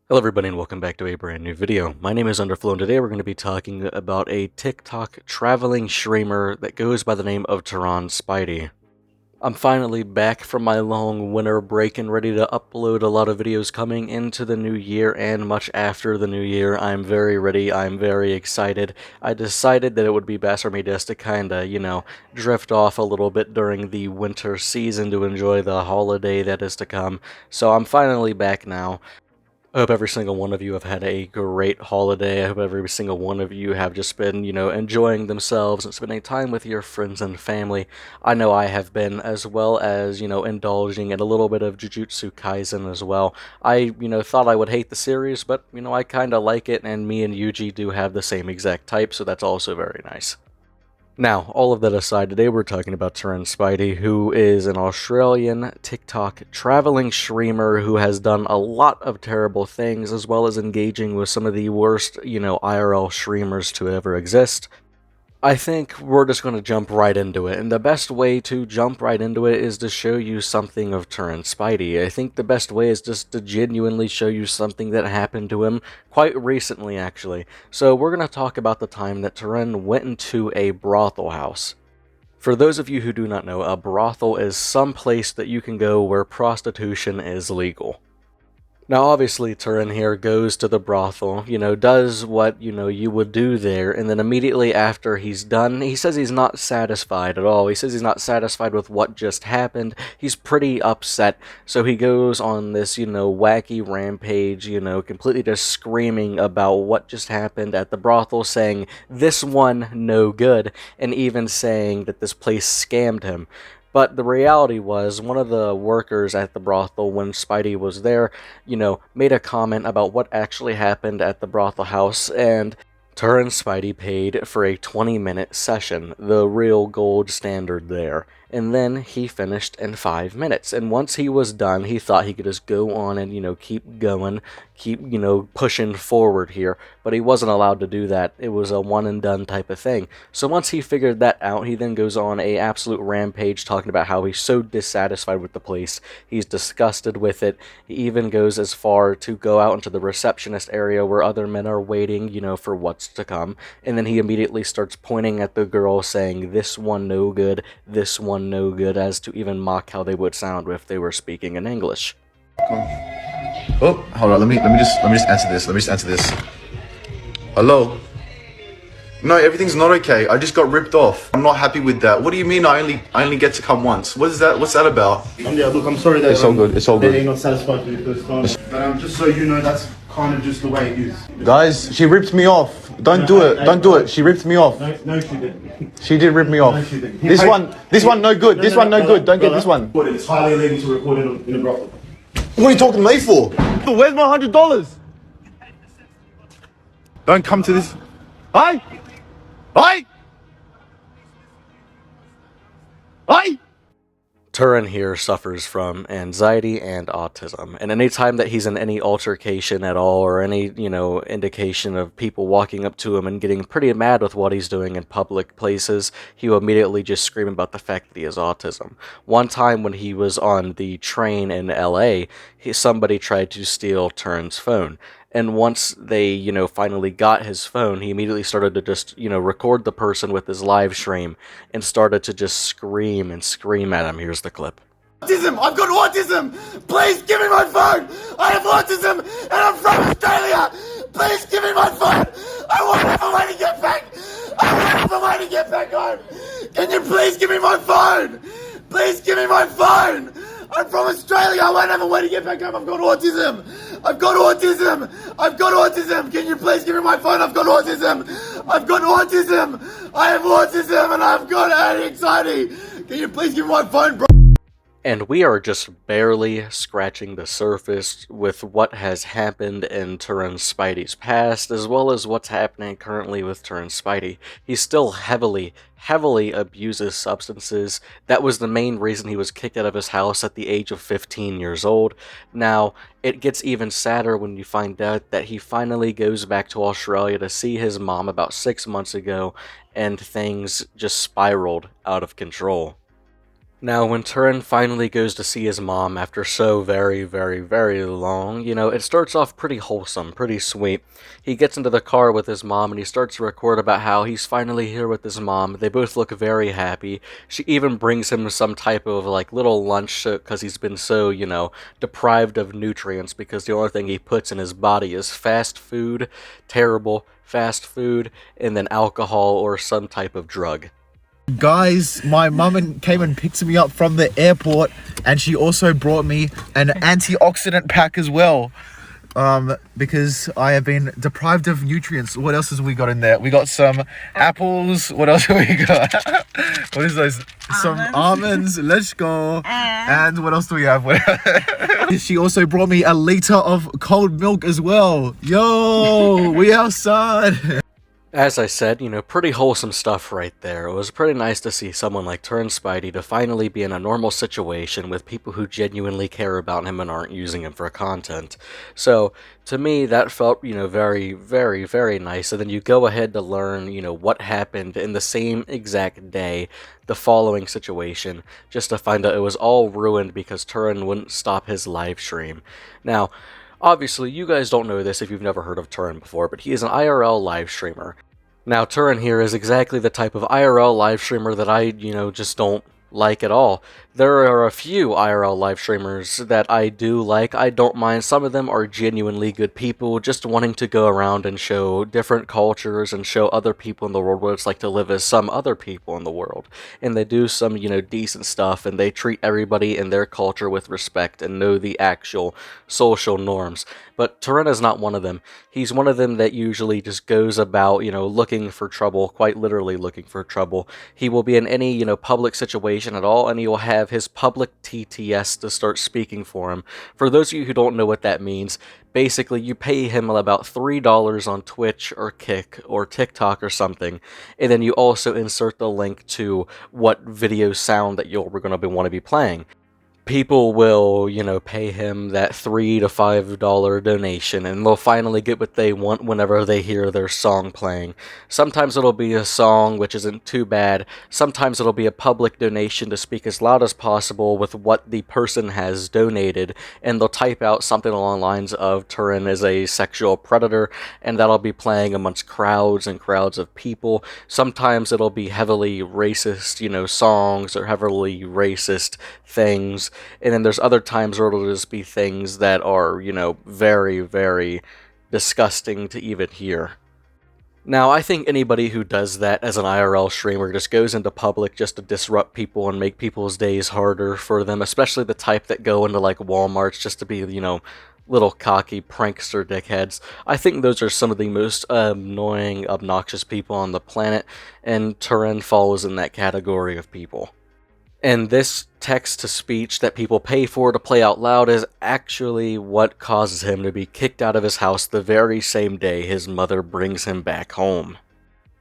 Hello everybody and welcome back to a brand new video. My name is Underflow and today we're going to be talking about a TikTok traveling streamer that goes by the name of Turan Spidey. I'm finally back from my long winter break and ready to upload a lot of videos coming into the new year and much after the new year. I'm very ready, I'm very excited. I decided that it would be best for me just to kinda, drift off a little bit during the winter season to enjoy the holiday that is to come. So I'm finally back now. I hope every single one of you have had a great holiday. I hope every single one of you have just been, enjoying themselves and spending time with your friends and family. I know I have been, as well as, indulging in a little bit of Jujutsu Kaisen as well. I, thought I would hate the series, but, I kinda like it, and me and Yuji do have the same exact type, so that's also very nice. Now, all of that aside, today we're talking about Turan Spidey, who is an Australian TikTok traveling streamer who has done a lot of terrible things, as well as engaging with some of the worst, IRL streamers to ever exist. I think we're just going to jump right into it, and the best way to jump right into it is to show you something of Turan Spidey. I think the best way is just to genuinely show you something that happened to him quite recently, actually. So we're going to talk about the time that Turan went into a brothel house. For those of you who do not know, a brothel is some place that you can go where prostitution is legal. Now, obviously, Turan here goes to the brothel, does what, you would do there, and then immediately after he's done, he says he's not satisfied at all. He says he's not satisfied with what just happened. He's pretty upset, so he goes on this, wacky rampage, completely just screaming about what just happened at the brothel, saying, "This one no good," and even saying that this place scammed him. But the reality was, one of the workers at the brothel, when Spidey was there, made a comment about what actually happened at the brothel house, and Turan Spidey paid for a 20-minute session, the real gold standard there. And then he finished in 5 minutes. And once he was done, he thought he could just go on and, keep going, keep, pushing forward here. But he wasn't allowed to do that. It was a one and done type of thing. So once he figured that out, he then goes on a absolute rampage talking about how he's so dissatisfied with the place. He's disgusted with it. He even goes as far to go out into the receptionist area where other men are waiting, for what's to come. And then he immediately starts pointing at the girl saying, "This one no good, this one no good," as to even mock how they would sound if they were speaking in English. Oh, hold on. Let me just answer this. Let me just answer this. Hello. No, everything's not okay. I just got ripped off. I'm not happy with that. What do you mean? I only get to come once. What is that? What's that about? Yeah, look, I'm sorry that It's all good. It's all that good. you're not satisfied with your first time. But just so you know, that's kind of just the way it is. Guys, she ripped me off. Don't do it. Don't do it. She ripped me off. No, she didn't. She did rip me off. No, she didn't. This one, no good. This one, no good. Don't get this one. But it's highly illegal to record in a brothel. What are you talking to me for? Where's my $100? Don't come to this. Hey! Hey! Hey! Turan here suffers from anxiety and autism, and anytime that he's in any altercation at all, or any, indication of people walking up to him and getting pretty mad with what he's doing in public places, he will immediately just scream about the fact that he has autism. One time when he was on the train in LA, somebody tried to steal Turan's phone. And once they, finally got his phone, he immediately started to just, record the person with his live stream and started to just scream and scream at him. Here's the clip. Autism! I've got autism! Please give me my phone! I have autism and I'm from Australia! Please give me my phone! I won't have a way to get back! I won't have a way to get back home! Can you please give me my phone? Please give me my phone! I'm from Australia! I won't have a way to get back home! I've got autism! I've got autism! I've got autism! Can you please give me my phone? I've got autism! I've got autism! I have autism and I've got anxiety! Can you please give me my phone, bro? And we are just barely scratching the surface with what has happened in Turan Spidey's past, as well as what's happening currently with Turan Spidey. He still heavily abuses substances. That was the main reason he was kicked out of his house at the age of 15 years old. Now, it gets even sadder when you find out that he finally goes back to Australia to see his mom about 6 months ago, and things just spiraled out of control. Now, when Turan finally goes to see his mom after so very, very, very long, it starts off pretty wholesome, pretty sweet. He gets into the car with his mom and he starts to record about how he's finally here with his mom. They both look very happy. She even brings him some type of, little lunch because he's been so, deprived of nutrients because the only thing he puts in his body is fast food, terrible fast food, and then alcohol or some type of drug. Guys, my mum came and picked me up from the airport, and she also brought me an antioxidant pack as well, because I have been deprived of nutrients. What else has we got in there? We got some apples. What else have we got? What is those? Some almonds. Let's go. And what else do we have? She also brought me a liter of cold milk as well. Yo, we outside. As I said, pretty wholesome stuff right there. It was pretty nice to see someone like Turan Spidey to finally be in a normal situation with people who genuinely care about him and aren't using him for content. So, to me, that felt, very, very, very nice. And then you go ahead to learn, what happened in the same exact day, the following situation, just to find out it was all ruined because Turan wouldn't stop his live stream. Now, obviously, you guys don't know this if you've never heard of Turan before, but he is an IRL live streamer. Now, Turan here is exactly the type of IRL live streamer that I, just don't like at all. There are a few IRL live streamers that I do like. I don't mind. Some of them are genuinely good people, just wanting to go around and show different cultures and show other people in the world what it's like to live as some other people in the world. And they do some, decent stuff, and they treat everybody in their culture with respect and know the actual social norms. But Turan is not one of them. He's one of them that usually just goes about, looking for trouble, quite literally looking for trouble. He will be in any, public situation at all, and he will have his public TTS to start speaking for him. For those of you who don't know what that means, basically you pay him about $3 on Twitch or Kick or TikTok or something, and then you also insert the link to what video sound that you're going to want to be playing. People will, pay him that $3 to $5 donation, and they'll finally get what they want whenever they hear their song playing. Sometimes it'll be a song, which isn't too bad. Sometimes it'll be a public donation to speak as loud as possible with what the person has donated, and they'll type out something along the lines of Turan is a sexual predator, and that'll be playing amongst crowds and crowds of people. Sometimes it'll be heavily racist, songs or heavily racist things. And then there's other times where it'll just be things that are, very, very disgusting to even hear. Now, I think anybody who does that as an IRL streamer just goes into public just to disrupt people and make people's days harder for them, especially the type that go into, Walmarts just to be, little cocky prankster dickheads. I think those are some of the most annoying, obnoxious people on the planet, and Turan falls in that category of people. And this text-to-speech that people pay for to play out loud is actually what causes him to be kicked out of his house the very same day his mother brings him back home.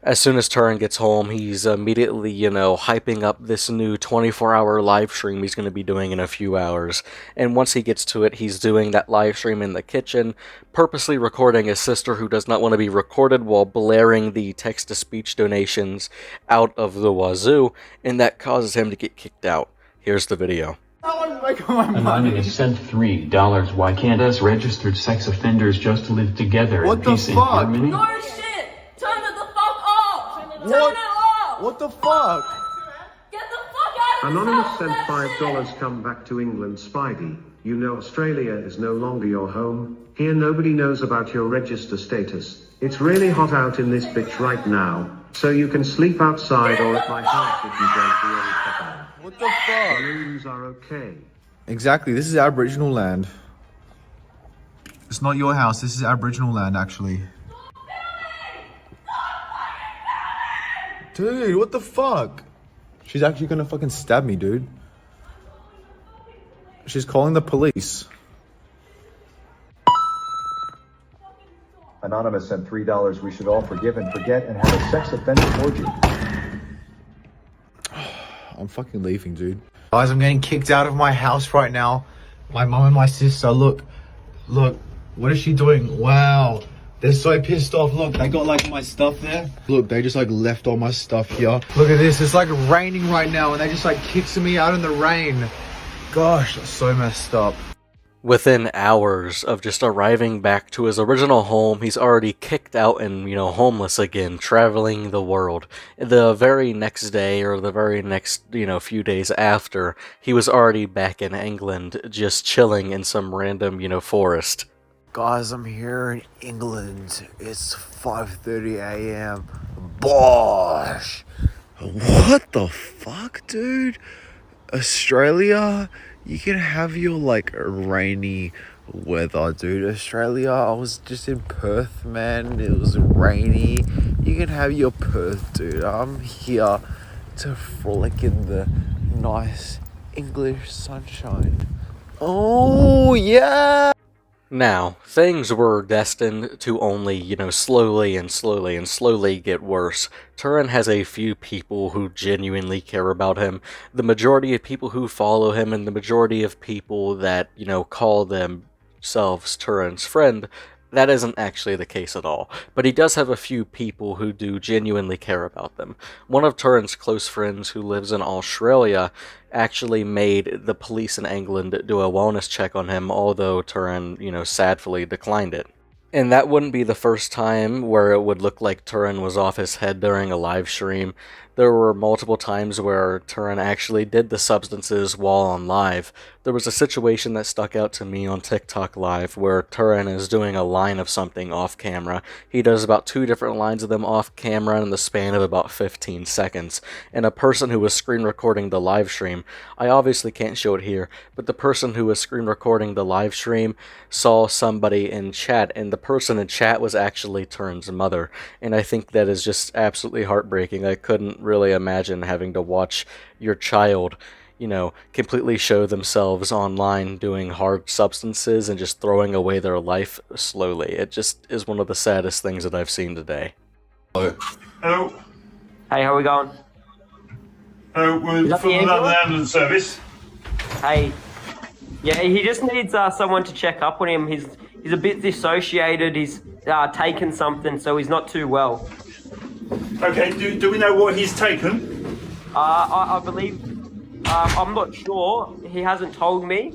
As soon as Turan gets home, he's immediately, hyping up this new 24-hour live stream he's going to be doing in a few hours. And once he gets to it, he's doing that live stream in the kitchen, purposely recording his sister who does not want to be recorded while blaring the text-to-speech donations out of the wazoo, and that causes him to get kicked out. Here's the video. Anonymous sent $3. Why can't us registered sex offenders just live together What in the peace and fuck? harmony? Your shit! Turn it the fuck off! Turn it off! What the fuck? Get the fuck out of Anonymous this sent house with that $5. Come back to England, Spidey. You know Australia is no longer your home. Here nobody knows about your register status. It's really hot out in this bitch right now. So you can sleep outside or at my house if you don't really fuck out. What the fuck? Balloons are okay. Exactly, this is Aboriginal land. It's not your house, this is Aboriginal land, actually. Dude, what the fuck? She's actually gonna fucking stab me, dude. She's calling the police. Anonymous sent $3. We should all forgive and forget and have a sex offender orgy. I'm fucking leaving, dude. Guys, I'm getting kicked out of my house right now. My mom and my sister, look. What is she doing? Wow. They're so pissed off. Look, they got like my stuff there. Look, they just like left all my stuff here. Look at this. It's like raining right now and they just like kicks me out in the rain. Gosh, that's so messed up. Within hours of just arriving back to his original home, he's already kicked out and, homeless again, traveling the world. The very next day, or the very next, few days after, he was already back in England, just chilling in some random, forest. Guys, I'm here in England. It's 5:30 a.m. Bosh! What the fuck, dude? Australia? You can have your like rainy weather, dude. Australia, I was just in Perth, man. It was rainy. You can have your Perth, dude. I'm here to frolic in the nice English sunshine. Oh, yeah! Now, things were destined to only, slowly and slowly and slowly get worse. Turan has a few people who genuinely care about him. The majority of people who follow him and the majority of people that, call themselves Turan's friend, that isn't actually the case at all. But he does have a few people who do genuinely care about them. One of Turan's close friends who lives in Australia actually made the police in England do a wellness check on him, although Turan, sadly declined it. And that wouldn't be the first time where it would look like Turan was off his head during a live stream. There were multiple times where Turan actually did the substances while on live. There was a situation that stuck out to me on TikTok Live where Turan is doing a line of something off camera. He does about 2 different lines of them off camera in the span of about 15 seconds. And a person who was screen recording the live stream, I obviously can't show it here, but the person who was screen recording the live stream saw somebody in chat, and the person in chat was actually Turan's mother. And I think that is just absolutely heartbreaking. I couldn't really imagine having to watch your child, completely show themselves online doing hard substances and just throwing away their life slowly. It just is one of the saddest things that I've seen today. Hello. Hey, how are we going? Hello, we're from the ambulance service. Hey. Yeah, he just needs someone to check up on him. He's a bit dissociated. He's taken something, so he's not too well. Okay, do we know what he's taken? I believe, I'm not sure. He hasn't told me,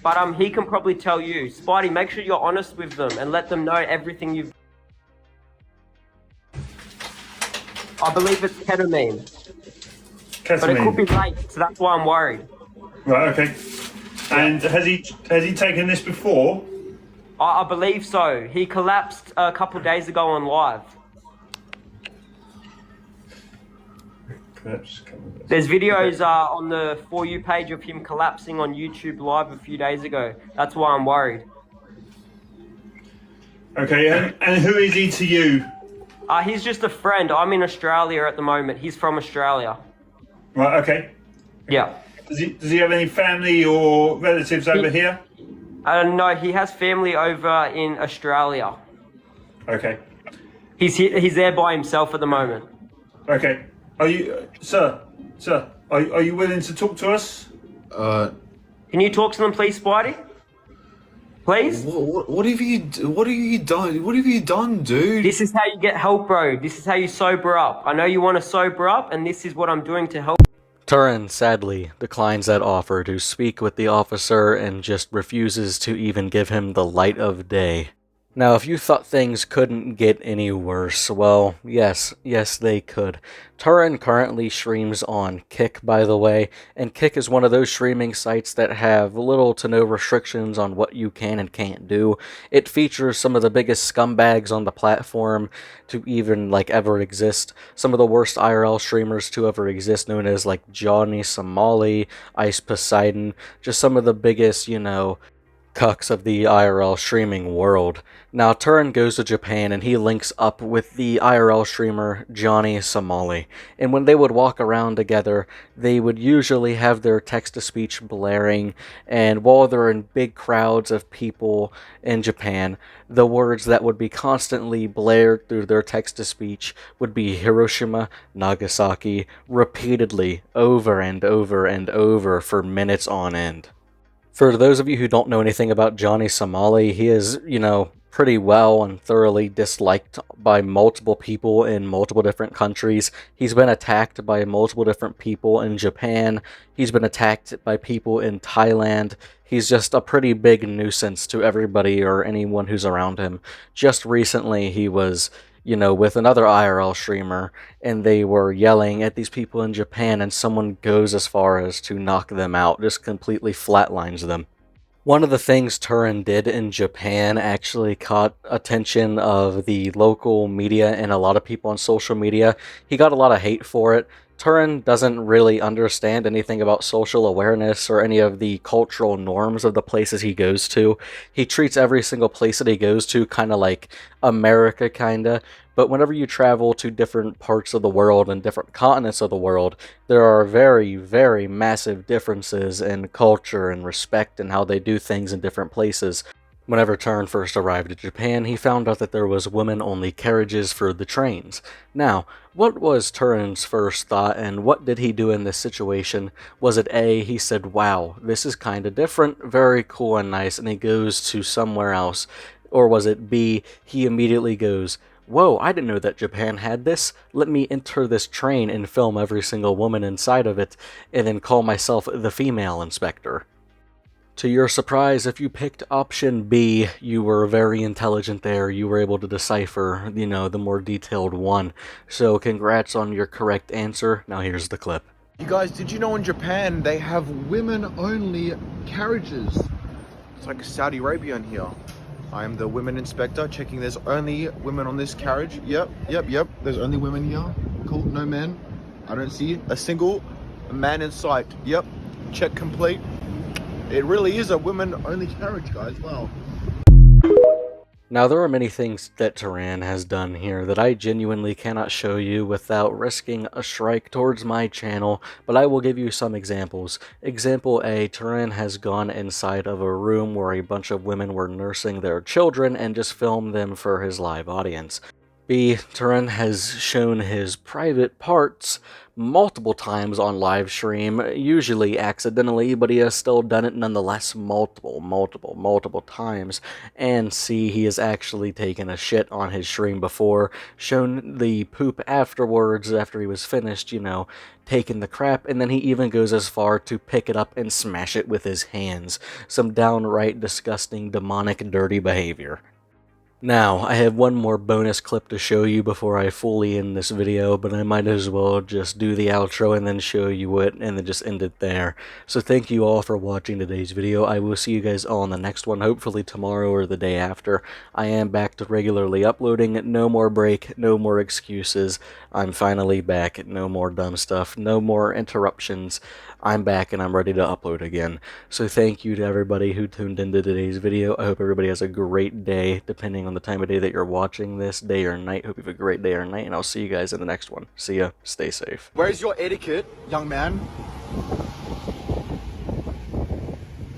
but he can probably tell you. Spidey, make sure you're honest with them and let them know everything you've... I believe it's ketamine. Ketamine. But it could be late, so that's why I'm worried. Right, okay. And has he taken this before? I believe so. He collapsed a couple days ago on live. There's videos on the For You page of him collapsing on YouTube Live a few days ago. That's why I'm worried. Okay, and who is he to you? He's just a friend. I'm in Australia at the moment. He's from Australia. Right, okay. Yeah. Does he have any family or relatives over here? No, he has family over in Australia. Okay. He's there by himself at the moment. Okay. Are you, sir, are you willing to talk to us? Can you talk to them, please, Spidey? Please? What have you done? What have you done, dude? This is how you get help, bro. This is how you sober up. I know you want to sober up, and this is what I'm doing to help. Turan sadly declines that offer to speak with the officer and just refuses to even give him the light of day. Now, if you thought things couldn't get any worse, well, yes, they could. Turan currently streams on Kick, by the way, and Kick is one of those streaming sites that have little to no restrictions on what you can and can't do. It features some of the biggest scumbags on the platform to even, ever exist. Some of the worst IRL streamers to ever exist, known as, Johnny Somali, Ice Poseidon, just some of the biggest, cucks of the IRL streaming world. Now, Turan goes to Japan and he links up with the IRL streamer Johnny Somali. And when they would walk around together, they would usually have their text-to-speech blaring, and while they're in big crowds of people in Japan, the words that would be constantly blared through their text-to-speech would be Hiroshima, Nagasaki, repeatedly, over and over and over for minutes on end. For those of you who don't know anything about Johnny Somali, he is, pretty well and thoroughly disliked by multiple people in multiple different countries. He's been attacked by multiple different people in Japan. He's been attacked by people in Thailand. He's just a pretty big nuisance to everybody or anyone who's around him. Just recently, he was, with another IRL streamer, and they were yelling at these people in Japan, and someone goes as far as to knock them out, just completely flatlines them. One of the things Turan did in Japan actually caught attention of the local media and a lot of people on social media. He got a lot of hate for it. Turan doesn't really understand anything about social awareness or any of the cultural norms of the places he goes to. He treats every single place that he goes to kind of like America, kinda. But whenever you travel to different parts of the world and different continents of the world, there are very, very massive differences in culture and respect and how they do things in different places. Whenever Turan first arrived at Japan, he found out that there was women-only carriages for the trains. Now, what was Turan's first thought, and what did he do in this situation? Was it A, he said, wow, this is kinda different, very cool and nice, and he goes to somewhere else? Or was it B, he immediately goes, whoa, I didn't know that Japan had this. Let me enter this train and film every single woman inside of it, and then call myself the female inspector. To your surprise, if you picked option B, you were very intelligent there. You were able to decipher, the more detailed one. So congrats on your correct answer. Now here's the clip. You guys, did you know in Japan they have women-only carriages? It's like Saudi Arabia in here. I am the women inspector, checking there's only women on this carriage. Yep. There's only women here. Cool, no men. I don't see a single man in sight. Yep, check complete. It really is a women-only carriage, guys. Wow. Now, there are many things that Turan has done here that I genuinely cannot show you without risking a strike towards my channel, but I will give you some examples. Example A, Turan has gone inside of a room where a bunch of women were nursing their children and just filmed them for his live audience. B, Turan has shown his private parts multiple times on live stream, usually accidentally, but he has still done it nonetheless multiple times. And C, he has actually taken a shit on his stream before, shown the poop afterwards after he was finished, taking the crap, and then he even goes as far to pick it up and smash it with his hands. Some downright disgusting, demonic, dirty behavior. Now, I have one more bonus clip to show you before I fully end this video, but I might as well just do the outro and then show you it, and then just end it there. So thank you all for watching today's video. I will see you guys all in the next one, hopefully tomorrow or the day after. I am back to regularly uploading, no more break, no more excuses. I'm finally back, no more dumb stuff, no more interruptions. I'm back and I'm ready to upload again. So thank you to everybody who tuned into today's video. I hope everybody has a great day, depending on the time of day that you're watching this, day or night. Hope you have a great day or night, and I'll see you guys in the next one. See ya. Stay safe. Where's your etiquette, young man?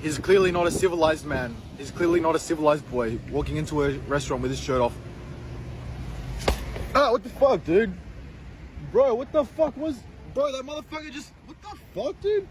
He's clearly not a civilized man. He's clearly not a civilized boy, walking into a restaurant with his shirt off. Ah, what the fuck, dude? Bro, what the fuck was... Bro, that motherfucker just... What the fuck, dude?